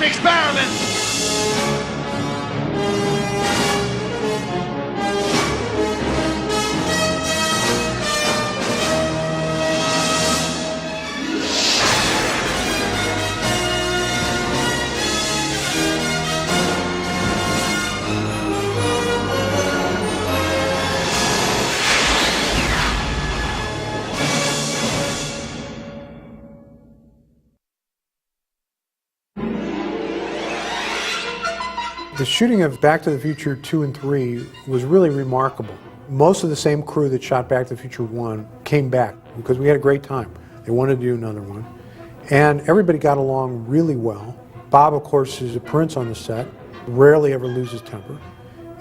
experiment! The shooting of Back to the Future 2 and 3 was really remarkable. Most of the same crew that shot Back to the Future 1 came back because we had a great time. They wanted to do another one. And everybody got along really well. Bob, of course, is a prince on the set, rarely ever loses temper.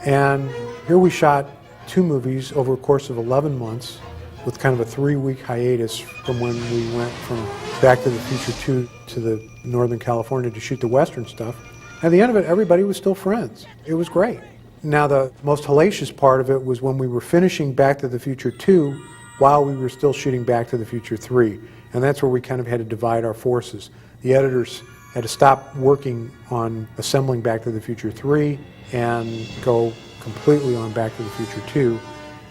And here we shot 2 movies over a course of 11 months with kind of a 3-week hiatus from when we went from Back to the Future 2 to the Northern California to shoot the Western stuff. At the end of it, everybody was still friends. It was great. Now, the most hellacious part of it was when we were finishing Back to the Future 2 while we were still shooting Back to the Future 3. And that's where we kind of had to divide our forces. The editors had to stop working on assembling Back to the Future 3 and go completely on Back to the Future 2.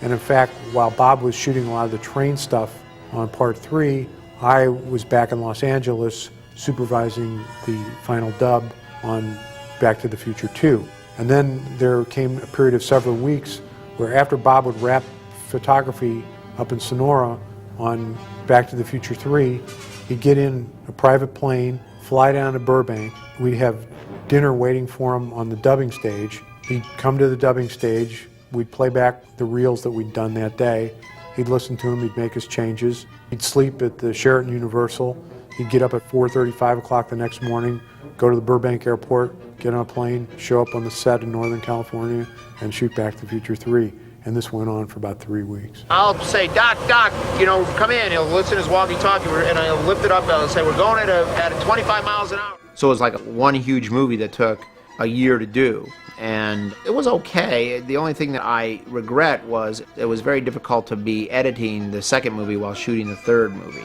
And in fact, while Bob was shooting a lot of the train stuff on Part 3, I was back in Los Angeles supervising the final dub on Back to the Future 2. And then there came a period of several weeks where after Bob would wrap photography up in Sonora on Back to the Future 3, he'd get in a private plane, fly down to Burbank. We'd have dinner waiting for him on the dubbing stage. He'd come to the dubbing stage. We'd play back the reels that we'd done that day. He'd listen to them. He'd make his changes. He'd sleep at the Sheraton Universal. He'd get up at 4:30, 5 o'clock the next morning, go to the Burbank airport, get on a plane, show up on the set in Northern California, and shoot Back to the Future 3. And this went on for about 3 weeks. I'll say, Doc, you know, come in. He'll listen to his walkie-talkie, and I'll lift it up, and I'll say, we're going at 25 miles an hour. So it was like one huge movie that took a year to do. And it was okay. The only thing that I regret was it was very difficult to be editing the second movie while shooting the third movie.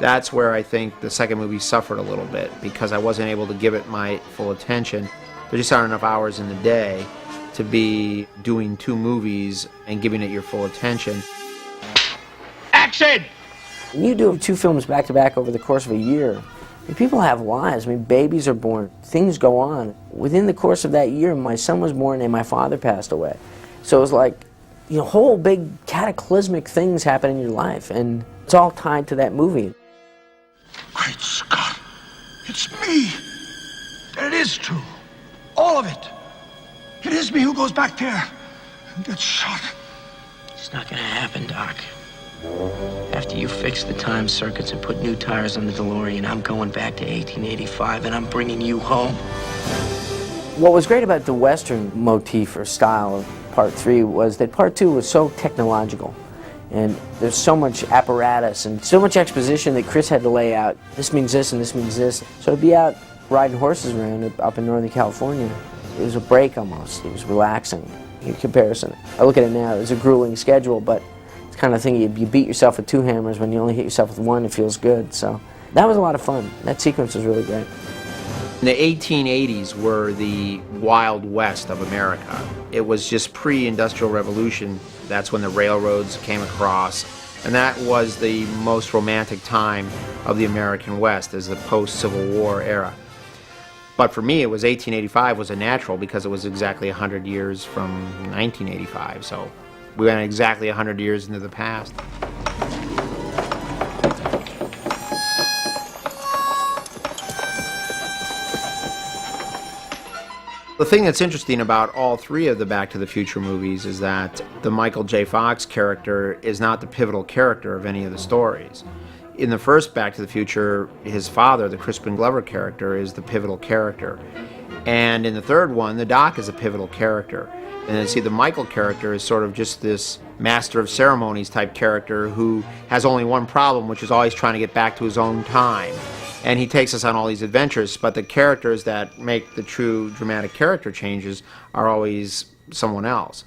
That's where I think the second movie suffered a little bit because I wasn't able to give it my full attention. There just aren't enough hours in the day to be doing 2 movies and giving it your full attention. Action! When you do 2 films back to back over the course of a year, people have lives. I mean, babies are born, things go on. Within the course of that year, my son was born and my father passed away. So it was like, you know, whole big cataclysmic things happen in your life, and it's all tied to that movie. Great Scott! It's me! It is true. All of it. It is me who goes back there and gets shot. It's not gonna happen, Doc. After you fix the time circuits and put new tires on the DeLorean, I'm going back to 1885 and I'm bringing you home. What was great about the Western motif or style of Part 3 was that Part 2 was so technological. And there's so much apparatus and so much exposition that Chris had to lay out. This means this and this means this. So to be out riding horses around up in Northern California, it was a break almost. It was relaxing in comparison. I look at it now, it was a grueling schedule, but it's the kind of thing you beat yourself with 2 hammers. When you only hit yourself with 1, it feels good. So that was a lot of fun. That sequence was really great. The 1880s were the Wild West of America. It was just pre-industrial revolution. That's when the railroads came across. And that was the most romantic time of the American West, as the post-Civil War era. But for me, it was 1885 was a natural because it was exactly 100 years from 1985. So we went exactly 100 years into the past. The thing that's interesting about all 3 of the Back to the Future movies is that the Michael J. Fox character is not the pivotal character of any of the stories. In the first Back to the Future, his father, the Crispin Glover character, is the pivotal character. And in the third one, the Doc is a pivotal character. And then see, the Michael character is sort of just this master of ceremonies type character who has only one problem, which is always trying to get back to his own time. And he takes us on all these adventures, but the characters that make the true dramatic character changes are always someone else.